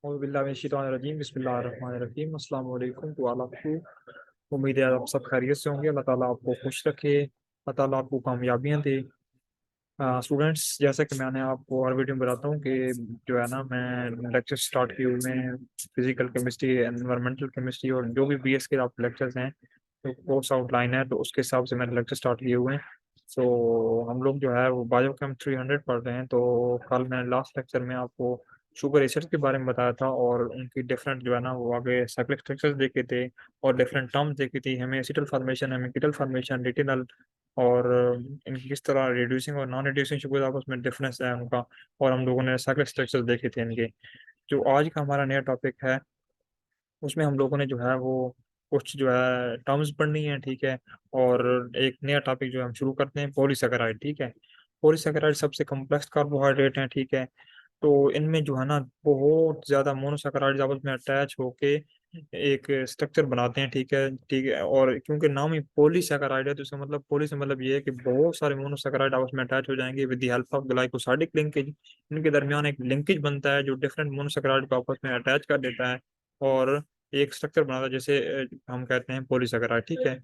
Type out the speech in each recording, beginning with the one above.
औज़ुबिल्लाहि बिस्मिल्लाहिर्रहमानिर्रहीम अस्सलाम वालेकुम टू ऑल ऑफ यू। उम्मीद है आप सब खैरियत से होंगे। अल्लाह ताला आपको खुश रखे, अल्लाह ताला आपको कामयाबियाँ दे। स्टूडेंट्स, जैसा कि मैंने आपको हर वीडियो में बताता हूँ कि जो है ना, मैं लेक्चर स्टार्ट किए हुए हैं फिजिकल केमिस्ट्री, एनवायरमेंटल केमिस्ट्री और जो भी बीएस के आप लेक्चर्स हैं, तो कोर्स आउटलाइन है, तो उसके हिसाब से मैंने लेक्चर स्टार्ट किए हुए हैं। सो हम लोग जो है वो बायोकेम 300 पढ़ रहे हैं। तो कल मैंने लास्ट लेक्चर में आपको शुगर एसिड्स के बारे में बताया था और उनकी डिफरेंट जो है ना वो आगे साइक्लिक स्ट्रक्चर्स देखे थे और डिफरेंट टर्म्स देखे थे, हमें एसिटल फॉर्मेशन, हमें कीटल फॉर्मेशन, रेटिनल, और इनकी किस तरह रिड्यूसिंग और नॉन रिड्यूसिंग शुगर आपस में डिफरेंस है उनका। और हम लोगों ने साइक्लिक स्ट्रक्चर्स देखे थे इनके। जो आज का हमारा नया टॉपिक है, उसमें हम लोगों ने जो है वो कुछ जो है टर्म्स पढ़नी है, ठीक है। और एक नया टॉपिक जो है हम शुरू करते हैं, पॉलीसेकेराइड, ठीक है। पॉलीसेकेराइड सबसे कॉम्प्लेक्स कार्बोहाइड्रेट हैं, ठीक है। तो इनमें जो है ना बहुत ज्यादा मोनोसेकेराइड्स आपस में अटैच होके एक स्ट्रक्चर बनाते हैं, ठीक है, ठीक है। और क्योंकि नाम ही पॉलीसेकेराइड है, तो इसका मतलब पॉली से मतलब ये है कि बहुत सारे मोनोसेकेराइड आपस में अटैच हो जाएंगे with the help of glycosidic linkage. इनके दरमियान एक लिंकेज बनता है जो डिफरेंट मोनोसेकेराइड को आपस में अटैच कर देता है और एक स्ट्रक्चर बनाता है, जैसे हम कहते हैं पॉलीसेकेराइड, ठीक है।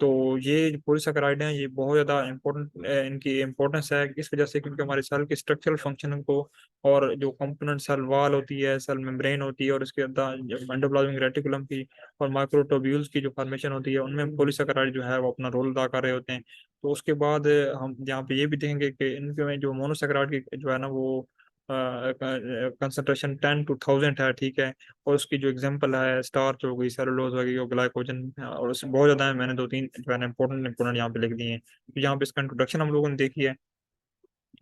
तो ये जो पॉलीसेकेराइड हैं, ये बहुत ज़्यादा इंपॉर्टेंट, इनकी इंपॉर्टेंस है इस वजह से क्योंकि हमारे सेल के स्ट्रक्चरल फंक्शन को और जो कंपोनेंट सेल वाल होती है, सेल मेम्ब्रेन होती है और इसके अंदर एंडोप्लाज्मिक रेटिकुलम की और माइक्रोट्यूब्यूल्स की जो फॉर्मेशन होती है, उनमें पॉलीसेकेराइड जो है वो अपना रोल अदा कर रहे होते हैं। तो उसके बाद हम यहाँ पे ये भी देखेंगे कि इनके में जो मोनोसेकेराइड की जो है ना वो कंसंट्रेशन 10 to 1000 है, ठीक है। और उसकी जो एग्जांपल है, स्टार्च हो गई, सेलुलोज हो गई और ग्लाइकोजन, और उससे बहुत ज्यादा है। मैंने दो तीन जो है ना इंपॉर्टेंट इंपॉर्टेंट यहाँ पे लिख दिए हैं। तो यहाँ पे इसका इंट्रोडक्शन हम लोगों ने देखी है।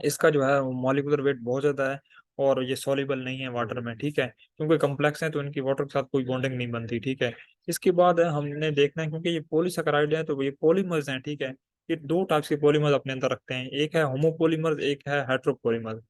इसका जो है मॉलिक्यूलर वेट बहुत ज्यादा है और ये सॉल्युबल नहीं है वाटर में, ठीक है। क्योंकि कम्प्लेक्स है तो इनकी वाटर के साथ कोई बॉन्डिंग नहीं बनती, ठीक है। इसके बाद हमने देखना है, क्योंकि ये पॉलीसेकेराइड है तो ये पॉलीमर्स हैं, ठीक है। ये दो टाइप्स के पॉलीमर्स अपने अंदर रखते हैं, एक है होमोपॉलीमर्स, एक है हेट्रोपॉलीमर्स।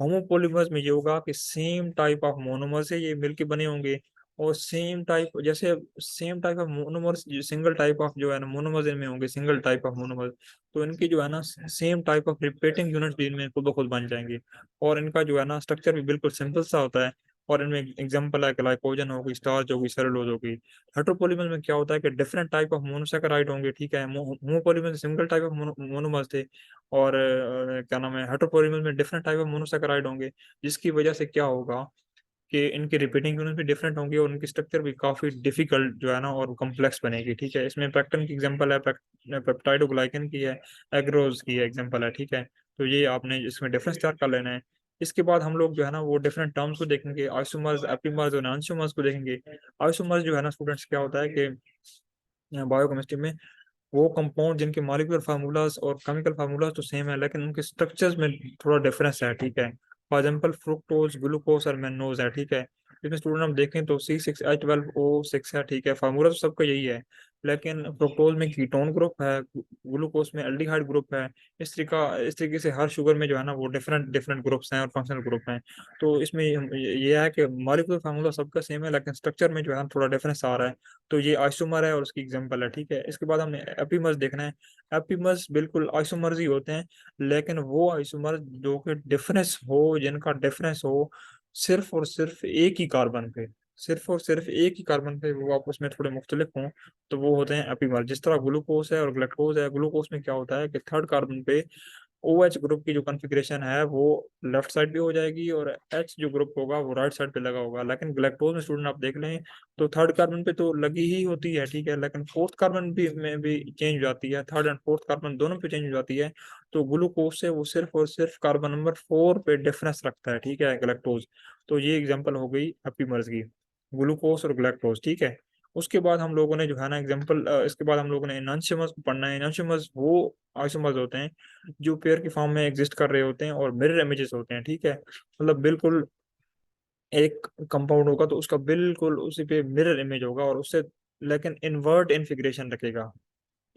होमोपॉलीमर्स में ये होगा कि सेम टाइप ऑफ मोनोमर से ये मिलके बने होंगे और सेम टाइप, जैसे same type of monomers, single type of जो है ना मोनोमर्स इनमें होंगे, सिंगल टाइप ऑफ मोनोमर्स। तो इनकी जो है ना same type of repeating units भी इनमें खुद ब खुद बन जाएंगे और इनका जो है ना स्ट्रक्चर भी बिल्कुल सिंपल सा होता है। और इनमें एग्जांपल है ग्लाइकोजन होगी, स्टार्च होगी, सेलुलोज होगी। हेट्रोपॉलीमर में क्या होता है कि डिफरेंट टाइप ऑफ मोनोसेकेराइड होंगे, ठीक है। होमोपॉलीमर में सिंगल टाइप ऑफ मोनोमर्स थे और क्या नाम है, हेट्रोपॉलीमर में डिफरेंट टाइप ऑफ मोनोसेकेराइड होंगे, जिसकी वजह से क्या होगा कि इनकी रिपीटिंग यूनिट भी डिफरेंट होंगी और उनकी स्ट्रक्चर भी काफी डिफिकल्ट जो है ना और कॉम्प्लेक्स बनेगी, ठीक है। इसमें पेक्टिन की एग्जांपल है, पेप्टाइडोग्लाइकन की है, एग्रोज की एग्जांपल है, ठीक है। तो ये आपने इसमें डिफरेंस तैयार कर लेना है। इसके बाद हम लोग जो है ना वो डिफरेंट टर्म्स को देखेंगे, आइसोमर्स, एपिमर्स और एनोमर्स को देखेंगे। आइसोमर्स जो है ना स्टूडेंट्स, क्या होता है कि बायोकेमिस्ट्री में वो कंपाउंड जिनके मॉलिक्यूलर फार्मूलाज और केमिकल फार्मूलाज तो सेम है लेकिन उनके स्ट्रक्चर्स में थोड़ा डिफरेंस है, ठीक है। फॉर एग्जाम्पल फ्रुक्टोज, ग्लूकोज और मैनोज है, ठीक है। इसमें स्टूडेंट हम देखें तो C6H12O6 है, ठीक है। फार्मूला तो सबका यही है, लेकिन फ्रुक्टोज में कीटोन ग्रुप है, ग्लूकोज में एल्डिहाइड ग्रुप है। इस तरीके से हर शुगर में जो है ना वो डिफरेंट डिफरेंट ग्रुप्स हैं और फंक्शनल ग्रुप हैं। तो इसमें ये है कि मॉलिक्यूलर फार्मूला सबका सेम है लेकिन स्ट्रक्चर में जो है ना थोड़ा डिफरेंस आ रहा है। तो ये आइसोमर है और उसकी एग्जांपल है, ठीक है। इसके बाद हमने एपीमर्स देखना है। एपीमर्स बिल्कुल आइसोमर्स ही होते हैं लेकिन वो आइसोमर जो कि डिफरेंस हो, जिनका डिफरेंस हो सिर्फ और सिर्फ एक ही कार्बन पे, सिर्फ और सिर्फ एक ही कार्बन पे, वो आपस में थोड़े मुख्तलिफ हों, तो वो होते हैं एपीमर। जिस तरह ग्लूकोज है और ग्लूकोज है, ग्लूकोज में क्या होता है कि थर्ड कार्बन पे OH ग्रुप की जो कॉन्फ़िगरेशन है वो लेफ्ट साइड पे हो जाएगी और H जो ग्रुप होगा वो राइट साइड पे लगा होगा। लेकिन ग्लैक्टोज में स्टूडेंट आप देख लें तो थर्ड कार्बन पे तो लगी ही होती है, ठीक है, लेकिन फोर्थ कार्बन भी में भी चेंज हो जाती है, थर्ड एंड फोर्थ कार्बन दोनों पे चेंज हो जाती है। तो ग्लूकोज से वो सिर्फ और सिर्फ कार्बन नंबर 4 पे डिफरेंस रखता है, ठीक है, ग्लैक्टोज। तो ये एग्जाम्पल हो गई एपीमर्स की, ग्लूकोज और ग्लैक्टोज, ठीक है। उसके बाद हम लोगों ने जो है ना एग्जाम्पल, इसके बाद हम लोगों ने एनांशियमर्स को पढ़ना है। एनांशियमर्स वो आइसोमर्स होते हैं जो पेयर की फॉर्म में एग्जिस्ट कर रहे होते हैं और मिरर इमेजेस होते हैं, ठीक है। मतलब बिल्कुल एक कंपाउंड होगा तो उसका बिल्कुल उसी पे मिरर इमेज होगा और उससे लेकिन इन्वर्ट इन्फिग्रेशन रखेगा।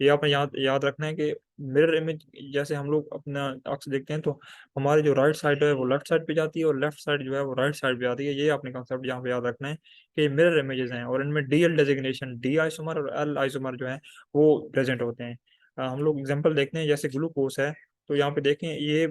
ये आपने याद याद रखना है कि मिरर इमेज जैसे हम लोग अपना अक्स देखते हैं तो हमारी जो राइट साइड है वो लेफ्ट साइड पे जाती है और लेफ्ट साइड जो है वो राइट साइड पे आती है। ये आपने कंसेप्ट यहाँ पे याद रखना है कि मिरर इमेजेस हैं और इनमें DL डेजिग्नेशन, डी आइसोमर और L आइसोमर जो है वो प्रेजेंट होते हैं। हम लोग एग्जांपल देखते हैं, जैसे ग्लूकोज है तो यहाँ पे देखें ये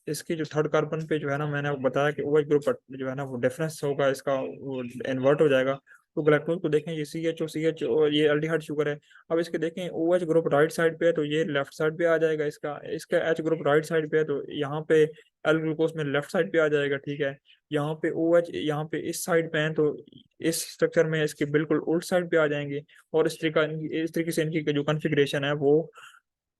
इसकी जो थर्ड कार्बन पे जो है ना, मैंने आपको बताया कि OH ग्रुप जो है ना वो डिफरेंस होगा, इसका वो इन्वर्ट हो जाएगा। तो ग्लाइकोज को देखें, ये CH और ये एल्डिहाइड शुगर है। अब इसके देखें OH ग्रुप राइट साइड पे है तो ये लेफ्ट साइड पे आ जाएगा, इसका इसका H ग्रुप राइट साइड पे है तो यहाँ पे एल ग्लूकोज में लेफ्ट साइड पे आ जाएगा, ठीक है। यहाँ पे OH यहाँ पे इस साइड पे है तो इस स्ट्रक्चर में इसके बिल्कुल उल्ट साइड पे आ जाएंगे। और इस तरीके से इनकी जो कॉन्फ़िगरेशन है वो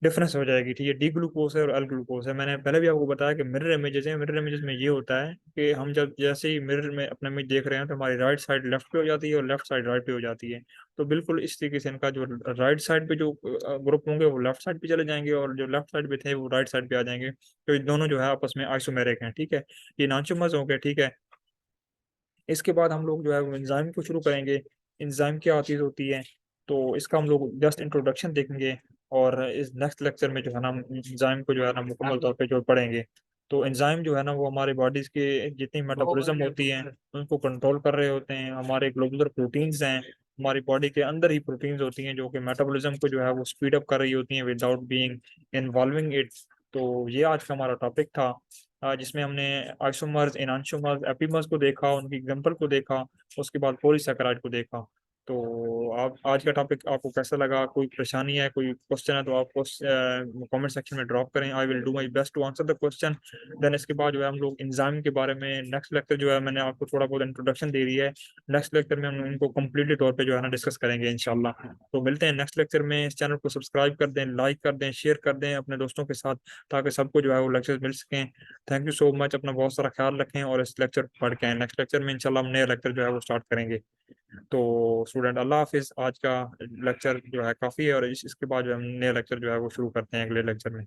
डिफरेंस हो जाएगी, ठीक है। डी ग्लूकोज है और एल ग्लूकोज है। मैंने पहले भी आपको बताया कि मिरर इमेजेस हैं, मिरर इमेजेस में ये होता है कि हम जब जैसे ही मिरर में अपना इमेज देख रहे हैं तो हमारी राइट साइड लेफ्ट पे हो जाती है और लेफ्ट साइड राइट पे हो जाती है। तो बिल्कुल इस तरीके से इनका जो राइट साइड पे जो ग्रुप होंगे वो लेफ्ट साइड पे चले जाएंगे और जो लेफ्ट साइड पे थे वो राइट साइड पे आ जाएंगे। तो ये दोनों जो है आपस में आइसोमेरिक हैं, ठीक है। ये नाचुमर्स हो गए, ठीक है। इसके बाद हम लोग जो है वो एंजाइम को शुरू करेंगे। एंजाइम क्या चीज़ होती है, तो इसका हम लोग जस्ट इंट्रोडक्शन देखेंगे। और इस नेक्स्ट लेक्चर में जो है ना हम एंजाइम को जो है ना मुकम्मल तौर पे जो पढ़ेंगे। तो एंजाइम जो है ना वो हमारे बॉडीज के जितनी मेटाबॉलिज्म होती है उनको कंट्रोल कर रहे होते हैं। हमारे ग्लोबुलर प्रोटीन्स हैं, हमारी बॉडी के अंदर ही प्रोटीन्स होती हैं जो कि मेटाबॉलिज्म को जो है वो स्पीड अप कर रही होती हैं विदाउट बीइंग इन्वॉल्विंग इट। तो ये आज का हमारा टॉपिक था, जिसमें हमने आइसोमर्स, एनांशोमर्स, एपीमर्स को देखा, उनकी एग्जांपल को देखा, उसके बाद पॉलीसैकेराइड को देखा। तो आप आज का टॉपिक आपको कैसा लगा? कोई परेशानी है, कोई क्वेश्चन है तो आप कमेंट सेक्शन में ड्रॉप करें। I will do my best to answer the question. Then इसके बाद जो है हम लोग एंजाइम के बारे में नेक्स्ट लेक्चर जो है, मैंने आपको थोड़ा बहुत इंट्रोडक्शन दे दी है, नेक्स्ट लेक्चर में हम इनको कम्प्लीटली तौर पे जो है ना डिस्कस करेंगे इंशाल्लाह। तो मिलते हैं नेक्स्ट लेक्चर में। इस चैनल को सब्सक्राइब कर दें, लाइक कर दें, शेयर कर दें अपने दोस्तों के साथ, ताकि सबको जो है वो लेक्चर मिल सकें। थैंक यू सो मच, अपना बहुत सारा ख्याल रखें और इस लेक्चर पढ़ के आए। नेक्स्ट लेक्चर में इंशाल्लाह हम नया लेक्चर जो है वो स्टार्ट करेंगे। तो स्टूडेंट, अल्लाह हाफिज। आज का लेक्चर जो है काफ़ी है और इसके बाद जो है हम नया लेक्चर जो है वो शुरू करते हैं अगले लेक्चर में।